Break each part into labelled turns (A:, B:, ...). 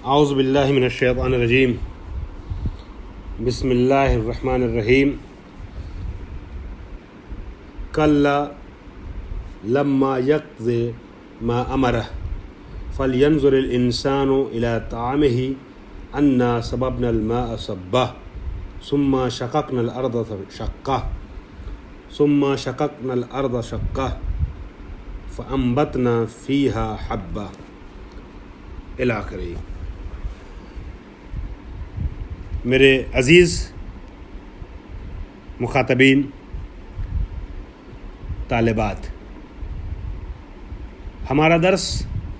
A: اعوذ باللہ من الشیطان الرجیم بسم اللہ الرحمن الرحیم کلا لما یقض ما امرہ فلینظر الانسان الی طعامہ انا صببنا الماء صبا ثم شققنا الارض شقا فانبتنا فیہا حبا الی آخرہ۔ میرے عزیز مخاطبین، طالبات، ہمارا درس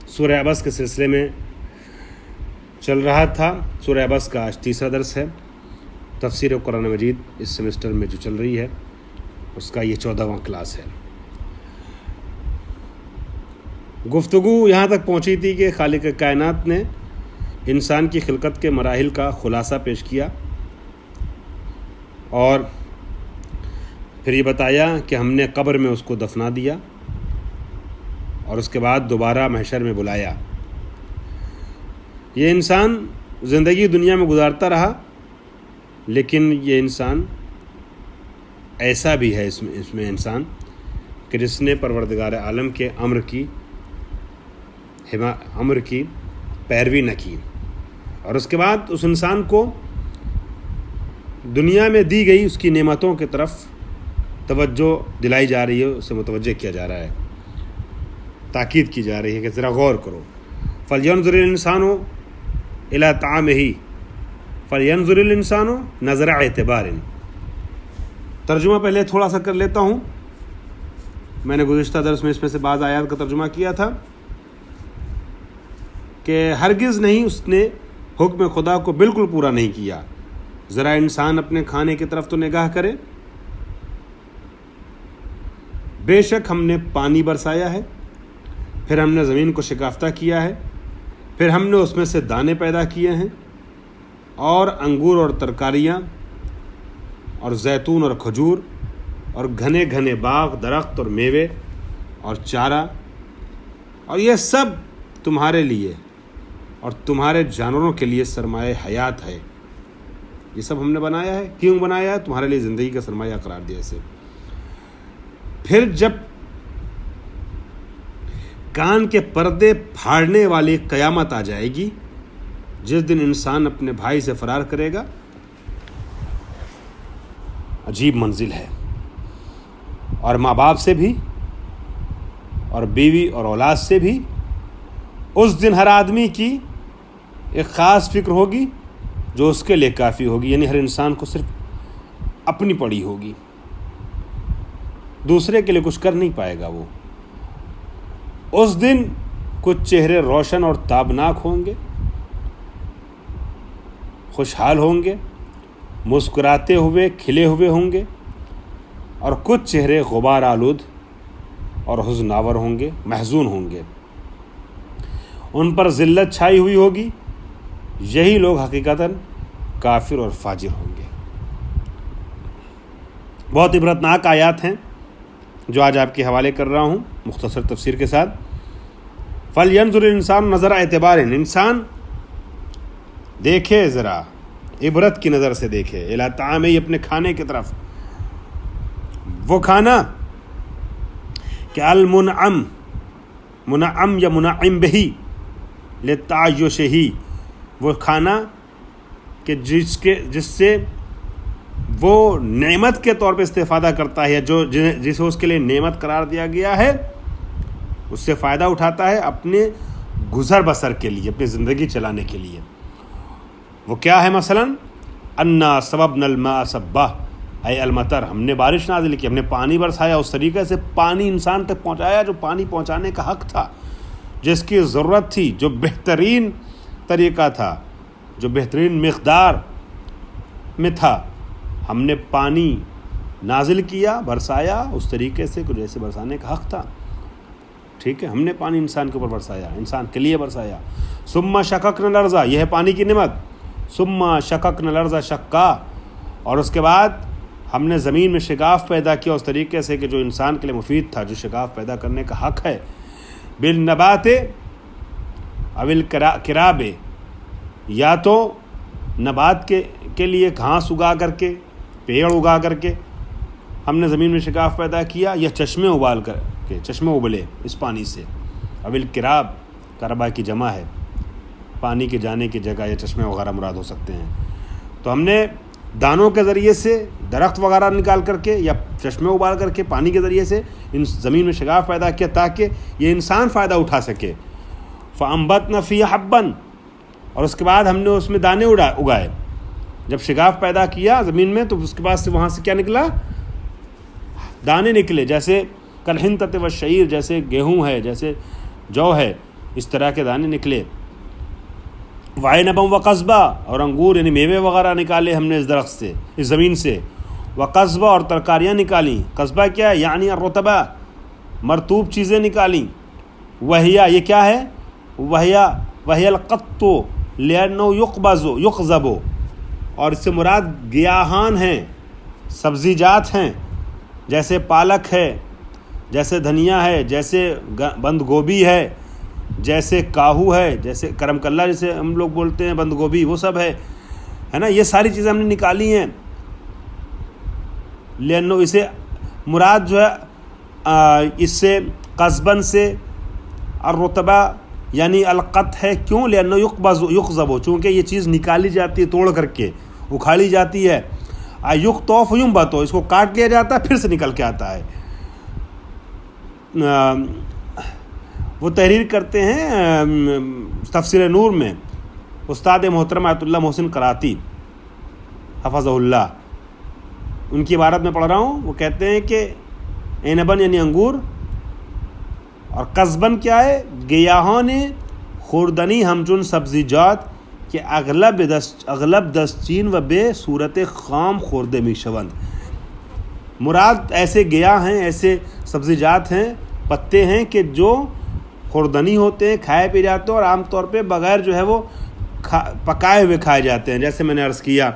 A: سورہ عبس کے سلسلے میں چل رہا تھا۔ سورہ عبس کا آج تیسرا درس ہے۔ تفسیر قرآن مجید اس سیمسٹر میں جو چل رہی ہے اس کا یہ 14واں کلاس ہے۔ گفتگو یہاں تک پہنچی تھی کہ خالق کائنات نے انسان کی خلقت کے مراحل کا خلاصہ پیش کیا اور پھر یہ بتایا کہ ہم نے قبر میں اس کو دفنا دیا اور اس کے بعد دوبارہ محشر میں بلایا۔ یہ انسان زندگی دنیا میں گزارتا رہا، لیکن یہ انسان ایسا بھی ہے اس میں انسان کہ جس نے پروردگار عالم کے امر کی پیروی نہ کی، اور اس کے بعد اس انسان کو دنیا میں دی گئی اس کی نعمتوں کی طرف توجہ دلائی جا رہی ہے، اسے متوجہ کیا جا رہا ہے، تاکید کی جا رہی ہے کہ ذرا غور کرو۔ فَلْيَنْظُرِ الْإِنسَانُ إِلَىٰ طَعَامِهِ فَلْيَنْظُرِ الْإِنسَانُ نَظْرَ اعتبار۔ ترجمہ پہلے تھوڑا سا کر لیتا ہوں۔ میں نے گزشتہ درس میں اس میں سے بعض آیات کا ترجمہ کیا تھا کہ ہرگز نہیں اس نے حکم خدا کو بالکل پورا نہیں کیا۔ ذرا انسان اپنے کھانے کی طرف تو نگاہ کرے۔ بے شک ہم نے پانی برسایا ہے، پھر ہم نے زمین کو شکافتہ کیا ہے، پھر ہم نے اس میں سے دانے پیدا کیے ہیں، اور انگور اور ترکاریاں اور زیتون اور کھجور اور گھنے گھنے باغ، درخت اور میوے اور چارہ، اور یہ سب تمہارے لیے اور تمہارے جانوروں کے لیے سرمایہ حیات ہے۔ یہ سب ہم نے بنایا ہے۔ کیوں بنایا ہے؟ تمہارے لیے زندگی کا سرمایہ قرار دیا اسے۔ پھر جب کان کے پردے پھاڑنے والی قیامت آ جائے گی، جس دن انسان اپنے بھائی سے فرار کرے گا، عجیب منزل ہے، اور ماں باپ سے بھی اور بیوی اور اولاد سے بھی۔ اس دن ہر آدمی کی ایک خاص فکر ہوگی جو اس کے لیے کافی ہوگی، یعنی ہر انسان کو صرف اپنی پڑی ہوگی، دوسرے کے لیے کچھ کر نہیں پائے گا وہ۔ اس دن کچھ چہرے روشن اور تابناک ہوں گے، خوشحال ہوں گے، مسکراتے ہوئے کھلے ہوئے ہوں گے، اور کچھ چہرے غبار آلود اور حزن آور ہوں گے، محزون ہوں گے۔ ان پر ذلت چھائی ہوئی ہوگی۔ یہی لوگ حقیقتاً کافر اور فاجر ہوں گے۔ بہت عبرتناک آیات ہیں جو آج آپ کے حوالے کر رہا ہوں مختصر تفسیر کے ساتھ۔ فَلْيَنْظُرِ الْإِنسَانُ نَظْرَ اعتبار۔ انسان دیکھے، ذرا عبرت کی نظر سے دیکھے، اِلیٰ طَعَامِهِ، اپنے کھانے کی طرف۔ وہ کھانا کہ المنعم، منعم یا منعم بہی، لِلتَّعَيُّشِهِ، وہ کھانا کہ جس سے وہ نعمت کے طور پہ استفادہ کرتا ہے، جسے اس کے لیے نعمت قرار دیا گیا ہے، اس سے فائدہ اٹھاتا ہے اپنے گزر بسر کے لیے، اپنی زندگی چلانے کے لیے۔ وہ کیا ہے؟ مثلا انا صببنا الماء صبا، اے المطر، ہم نے بارش نازل کی، ہم نے پانی برسایا، اس طریقے سے پانی انسان تک پہنچایا جو پانی پہنچانے کا حق تھا، جس کی ضرورت تھی، جو بہترین طریقہ تھا، جو بہترین مقدار میں تھا۔ ہم نے پانی نازل کیا، برسایا اس طریقے سے کہ جیسے برسانے کا حق تھا۔ ٹھیک ہے، ہم نے پانی انسان کے اوپر برسایا، انسان کے لیے برسایا۔ ثم شققنا الارض، یہ ہے پانی کی نعمت۔ ثم شققنا الارض شقا، اور اس کے بعد ہم نے زمین میں شگاف پیدا کیا اس طریقے سے کہ جو انسان کے لیے مفید تھا، جو شگاف پیدا کرنے کا حق ہے۔ بالنبات او الکراب، یا تو نبات کے لیے گھاس اگا کر کے، پیڑ اگا کر کے ہم نے زمین میں شگاف پیدا کیا، یا چشمے ابال کر کے، چشمے ابلے اس پانی سے. اول کراب، کربا کی جمع ہے، پانی کے جانے کی جگہ یا چشمے وغیرہ مراد ہو سکتے ہیں. تو ہم نے دانوں کے ذریعے سے درخت وغیرہ نکال کر کے یا چشمے ابال کر کے پانی کے ذریعے سے ان زمین میں شگاف پیدا کیا تاکہ یہ انسان فائدہ اٹھا سکے. فَأَنبَتْنَا فِيهَا حَبًّا، اور اس کے بعد ہم نے اس میں دانے اگائے. جب شگاف پیدا کیا زمین میں تو اس کے بعد سے وہاں سے کیا نکلا؟ دانے نکلے، جیسے کالحنطۃ والشعیر، جیسے گیہوں ہے، جیسے جو ہے، اس طرح کے دانے نکلے. وعنبا وقضبا، اور انگور یعنی میوے وغیرہ نکالے ہم نے اس درخت سے، اس زمین سے. وقضبا، اور ترکاریاں نکالیں. قصبہ کیا ہے؟ یعنی الرطبہ، مرطوب چیزیں نکالیں. وہیا، یہ کیا ہے؟ وہی القط لأنه یقذب، اور اس سے مراد گیاہان ہیں، سبزی جات ہیں، جیسے پالک ہے، جیسے دھنیا ہے، جیسے بند گوبھی ہے، جیسے کاہو ہے، جیسے کرم کلہ جیسے ہم لوگ بولتے ہیں، بند گوبھی، وہ سب ہے نا. یہ ساری چیزیں ہم نے نکالی ہیں. لأنه اسے مراد جو ہے اس سے قصباً سے الرطبہ یعنی القط ہے. کیوں؟ لأنه یقذب، چونکہ یہ چیز نکالی جاتی ہے توڑ کر کے، اکھاڑی جاتی ہے. یقطف ینبت، اس کو کاٹ لیا جاتا ہے پھر سے نکل کے آتا ہے. وہ تحریر کرتے ہیں تفسیر نور میں استاد محترم آیت اللہ محسن قراتی حفظہ اللہ، ان کی عبارت میں پڑھ رہا ہوں. وہ کہتے ہیں کہ عنبن یعنی انگور، اور قصبن کیا ہے؟ گیاہان خوردنی ہمچون سبزی جات کہ اغلب دستچین و بے صورت خام خورد میشوند. مراد ایسے گیاہ ہیں، ایسے سبزی جات ہیں، پتے ہیں کہ جو خوردنی ہوتے ہیں، کھائے پی جاتے ہیں، اور عام طور پہ بغیر جو ہے وہ پکائے ہوئے کھائے جاتے ہیں. جیسے میں نے عرض کیا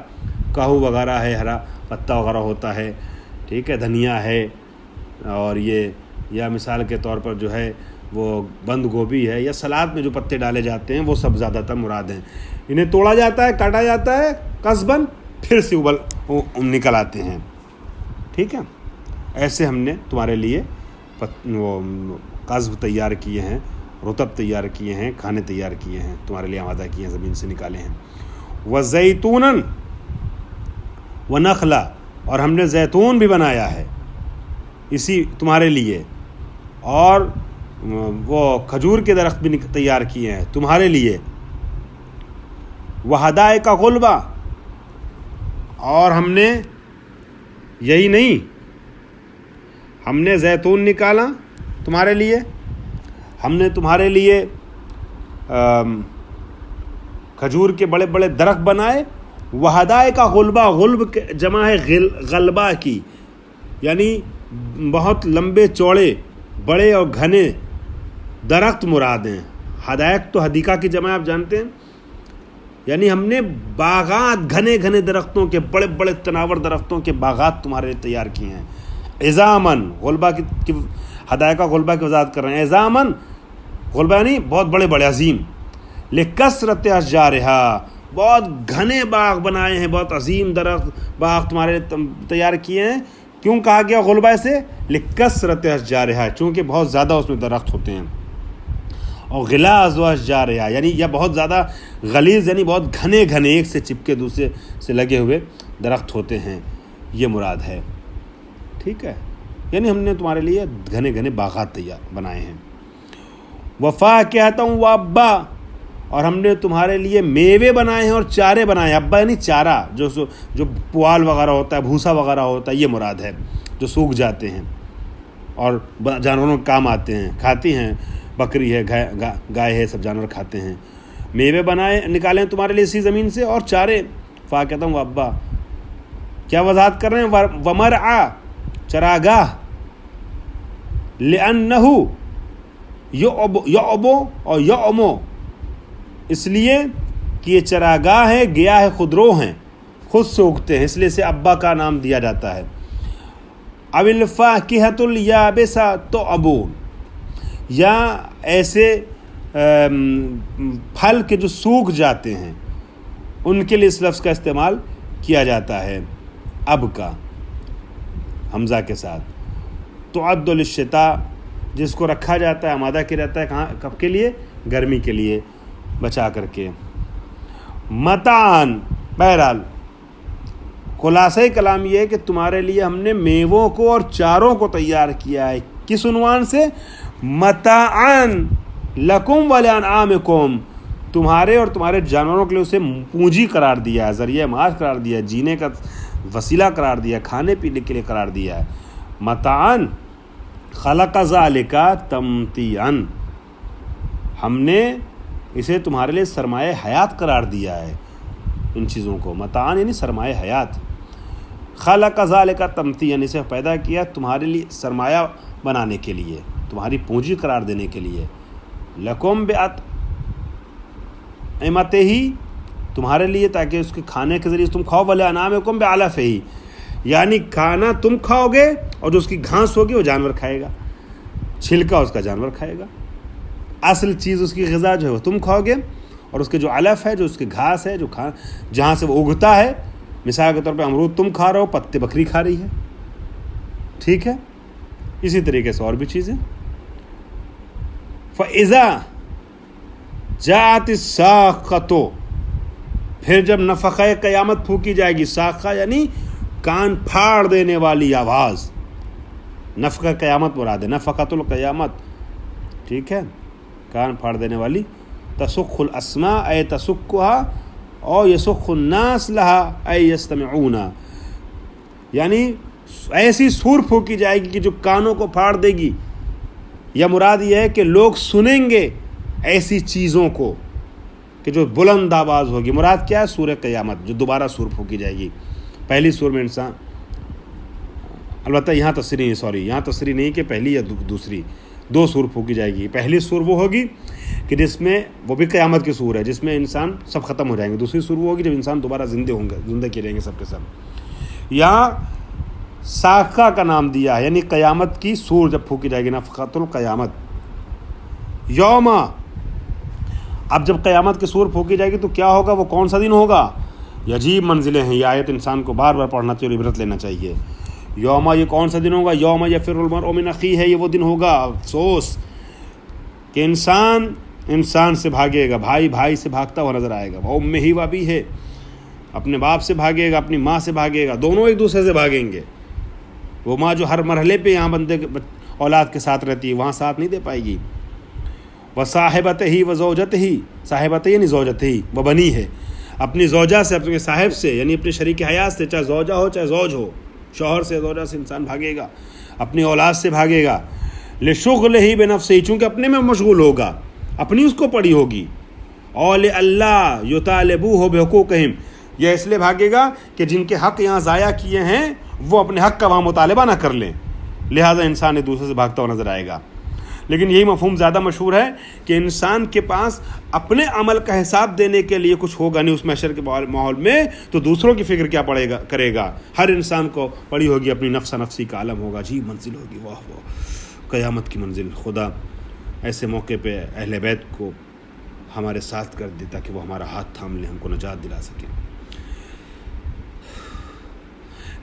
A: کاہو وغیرہ ہے، ہرا پتہ وغیرہ ہوتا ہے، ٹھیک ہے، دھنیا ہے، اور یہ یا مثال کے طور پر جو ہے وہ بند گوبھی ہے، یا سلاد میں جو پتے ڈالے جاتے ہیں وہ سب زیادہ تر مراد ہیں. انہیں توڑا جاتا ہے، کاٹا جاتا ہے قصباً، پھر سے نکل آتے ہیں. ٹھیک ہے، ایسے ہم نے تمہارے لیے وہ قصب تیار کیے ہیں، رطب تیار کیے ہیں، کھانے تیار کیے ہیں، تمہارے لیے آمادہ کیے ہیں، زمین سے نکالے ہیں. وَزَيْتُونًا وَنَخْلًا، اور ہم نے زیتون بھی بنایا ہے اسی تمہارے لیے، اور وہ کھجور کے درخت بھی تیار کیے ہیں تمہارے لیے. وَحَدَائِقَ غُلْبًا، اور ہم نے یہی نہیں، ہم نے زیتون نکالا تمہارے لیے، ہم نے تمہارے لیے کھجور کے بڑے بڑے درخت بنائے. وَحَدَائِقَ غُلْبًا، غلب جمع ہے غلبہ کی، یعنی بہت لمبے چوڑے بڑے اور گھنے درخت مراد ہیں. حدائق تو حدیقہ کی جمع آپ جانتے ہیں، یعنی ہم نے باغات، گھنے گھنے درختوں کے، بڑے بڑے تناور درختوں کے باغات تمہارے لیے تیار کیے ہیں. عظاماً، غلبہ کی حدائق غلبہ کی وضاحت کر رہے ہیں. عظاماً، غلبہ یعنی بہت بڑے بڑے عظیم. لکثرت اشجارہا، بہت گھنے باغ بنائے ہیں، بہت عظیم درخت باغ تمہارے تیار کیے ہیں. کیوں کہا گیا غلبہ سے؟ لکثرت اشجارہا، چونکہ بہت زیادہ اس میں درخت ہوتے ہیں. اور غلاظ و اشجارہا، یعنی یہ بہت زیادہ غلیظ، یعنی بہت گھنے گھنے ایک سے چپکے دوسرے سے لگے ہوئے درخت ہوتے ہیں، یہ مراد ہے. ٹھیک ہے، یعنی ہم نے تمہارے لیے گھنے گھنے باغات تیار بنائے ہیں. وفاکہۃ وابا، اور ہم نے تمہارے لیے میوے بنائے ہیں اور چارے بنائے ہیں. ابا یعنی چارہ، جو پوال وغیرہ ہوتا ہے، بھوسا وغیرہ ہوتا ہے، یہ مراد ہے، جو سوکھ جاتے ہیں اور جانوروں کے کام آتے ہیں، کھاتی ہیں. بکری ہے، گائے ہے، سب جانور کھاتے ہیں. میوے بنائے نکالے ہیں تمہارے لیے اسی زمین سے، اور چارے. فاکہۃ وابا، کیا وضاحت کر رہے ہیں؟ ومرعا، چراگاہ. لأنہ یعب اور یعم، اس لیے کہ یہ چراگاہ ہے، گیاہ خودرو ہیں، خود سے اگتے ہیں، اس لیے اسے ابا کا نام دیا جاتا ہے. او الفاکہۃ الیابسہ تعبون، یا ایسے پھل کے جو سوکھ جاتے ہیں، ان کے لیے اس لفظ کا استعمال کیا جاتا ہے اب کا حمزہ کے ساتھ. تعد للشتاء جس کو رکھا جاتا ہے آمادہ کیا جاتا ہے کہاں کب کے لیے؟ گرمی کے لیے بچا کر کے. متان بہرحال خلاصہ کلام یہ ہے کہ تمہارے لیے ہم نے میووں کو اور چاروں کو تیار کیا ہے. کس عنوان سے؟ متاعن لکم ولانعامکم، تمہارے اور تمہارے جانوروں کے لیے اسے پونجی قرار دیا ہے، ذریعہ معاش قرار دیا ہے، جینے کا وسیلہ قرار دیا ہے، کھانے پینے کے لیے قرار دیا ہے. متاعن خلق ذالک تمتیعن، ہم نے اسے تمہارے لیے سرمایہ حیات قرار دیا ہے ان چیزوں کو. متاعن یعنی سرمایہ حیات. خلق ذالک تمتیعن، اسے پیدا کیا تمہارے لیے سرمایہ بنانے کے لیے، تمہاری پونجی قرار دینے کے لیے. لکم بأطعمتہ، تمہارے لیے تاکہ اس کے کھانے کے ذریعے تم کھاؤ. ولانعامکم بعلفہ، یعنی کھانا تم کھاؤ گے اور جو اس کی گھاس ہوگی وہ جانور کھائے گا، چھلکا اس کا جانور کھائے گا. اصل چیز اس کی غذا جو ہے وہ تم کھاؤ گے، اور اس کے جو علف ہے، جو اس کی گھاس ہے، جو جہاں سے وہ اگتا ہے، مثال کے طور پہ امرود تم کھا رہے ہو، پتے بکری کھا رہی ہے. ٹھیک ہے، اسی طریقے سے اور بھی چیزیں. فَإِذَا جَاءَتِ السَّاخَّةُ، پھر جب نفخہ قیامت پھونکی جائے گی. ساخہ یعنی کان پھاڑ دینے والی آواز، نفخہ قیامت مراد ہے، نفخۃ القیامت. ٹھیک ہے، کان پھاڑ دینے والی. تسخ الاسماء اے تسکھها اور یسخ الناس لها اے یستمعون، یعنی ایسی سور پھونکی جائے گی کہ جو کانوں کو پھاڑ دے گی. یا مراد یہ ہے کہ لوگ سنیں گے ایسی چیزوں کو کہ جو بلند آواز ہوگی. مراد کیا ہے؟ سور قیامت، جو دوبارہ سور پھونکی جائے گی. پہلی سور میں انسان، البتہ یہاں تصریح نہیں کہ پہلی یا دوسری، دو سور پھونکی جائے گی. پہلی سور وہ ہوگی کہ جس میں، وہ بھی قیامت کی سور ہے، جس میں انسان سب ختم ہو جائیں گے. دوسری سور وہ ہوگی جب انسان دوبارہ زندہ کیے جائیں گے سب کے سب. یہاں ساخہ کا نام دیا ہے، یعنی قیامت کی سور جب پھونکی جائے گی، نفخۃ القیامت. یوم، اب جب قیامت کی سور پھونکی جائے گی تو کیا ہوگا؟ وہ کون سا دن ہوگا؟ یہ عجیب منزلیں ہیں، یہ آیت انسان کو بار بار پڑھنا چاہیے، عبرت لینا چاہیے. یوم، یہ کون سا دن ہوگا؟ یوم یفر المرء من اخیہ، یہ وہ دن ہوگا افسوس کہ انسان سے بھاگے گا، بھائی سے بھاگتا ہوا نظر آئے گا. وہ امہ و ابیہ، اپنے باپ سے بھاگے گا، اپنی ماں سے بھاگے گا، دونوں ایک دوسرے سے بھاگیں گے. وہ ماں جو ہر مرحلے پہ یہاں بندے اولاد کے ساتھ رہتی ہے، وہاں ساتھ نہیں دے پائے گی. وصاحبتہ وزوجتہ، صاحبتہ یعنی زوجتہ، وہ بنی ہے، اپنی زوجہ سے، اپنے صاحب سے، یعنی اپنے شریک حیات سے، چاہے زوجہ ہو چاہے زوج ہو، شوہر سے زوجہ سے انسان بھاگے گا، اپنی اولاد سے بھاگے گا. لشغلہ بنفسہ، چونکہ اپنے میں مشغول ہوگا، اپنی اس کو پڑی ہوگی. اور لئلا یطالبوہ بحقوقہم، یہ اس لیے بھاگے گا کہ جن کے حق یہاں ضائع کیے ہیں وہ اپنے حق کا وہاں مطالبہ نہ کر لیں، لہٰذا انسان ایک دوسرے سے بھاگتا ہوا نظر آئے گا. لیکن یہی مفہوم زیادہ مشہور ہے کہ انسان کے پاس اپنے عمل کا حساب دینے کے لیے کچھ ہوگا نہیں اس محشر کے ماحول میں، تو دوسروں کی فکر کیا کرے گا؟ ہر انسان کو پڑی ہوگی اپنی نفسی کا عالم ہوگا. جی منزل ہوگی، واہ واہ، قیامت کی منزل. خدا ایسے موقع پہ اہل بیت کو ہمارے ساتھ کر دے تاکہ وہ ہمارا ہاتھ تھام لے، ہم کو نجات دلا سکے.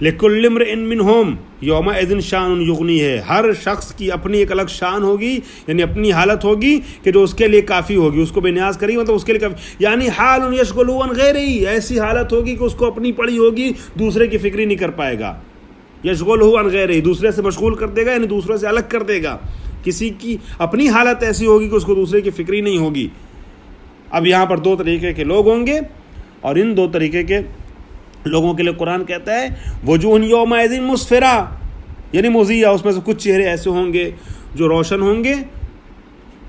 A: لِكُلِّ امْرِئٍ مِّنْهُمْ يَوْمَئِذٍ شَأْنٌ يُغْنِيهِ، ہر شخص کی اپنی ایک الگ شان ہوگی، یعنی اپنی حالت ہوگی کہ جو اس کے لیے کافی ہوگی، اس کو بے نیاز کرے گی، مطلب اس کے لیے کافی، یعنی حال یشغلہ عن غیرہ، ایسی حالت ہوگی کہ اس کو اپنی پڑی ہوگی، دوسرے کی فکر ہی نہیں کر پائے گا. یشغلہ عن غیرہ، دوسرے سے مشغول کر دے گا، یعنی دوسرے سے الگ کر دے گا. کسی کی اپنی حالت ایسی ہوگی کہ اس کو دوسرے کی فکر ہی نہیں ہوگی. اب یہاں پر دو طریقے کے لوگ ہوں گے، اور ان دو طریقے کے لوگوں کے لیے قرآن کہتا ہے وجوہ یومئذ مسفرہ، یعنی مضیہ، اس میں سے کچھ چہرے ایسے ہوں گے جو روشن ہوں گے،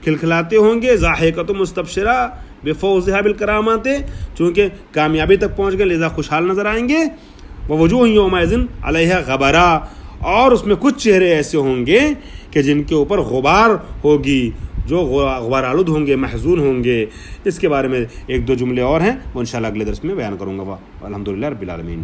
A: کھلکھلاتے ہوں گے. ضاحکۃ مستبشرہ بفوزها بالکرامات، چونکہ کامیابی تک پہنچ گئے لہذا خوشحال نظر آئیں گے. ووجوہ یومئذ علیہا غبرہ، اور اس میں کچھ چہرے ایسے ہوں گے کہ جن کے اوپر غبار ہوگی، جو غبار آلود ہوں گے، محزون ہوں گے. اس کے بارے میں ایک دو جملے اور ہیں، وہ انشاءاللہ اگلے درس میں بیان کروں گا. الحمدللہ رب العالمین.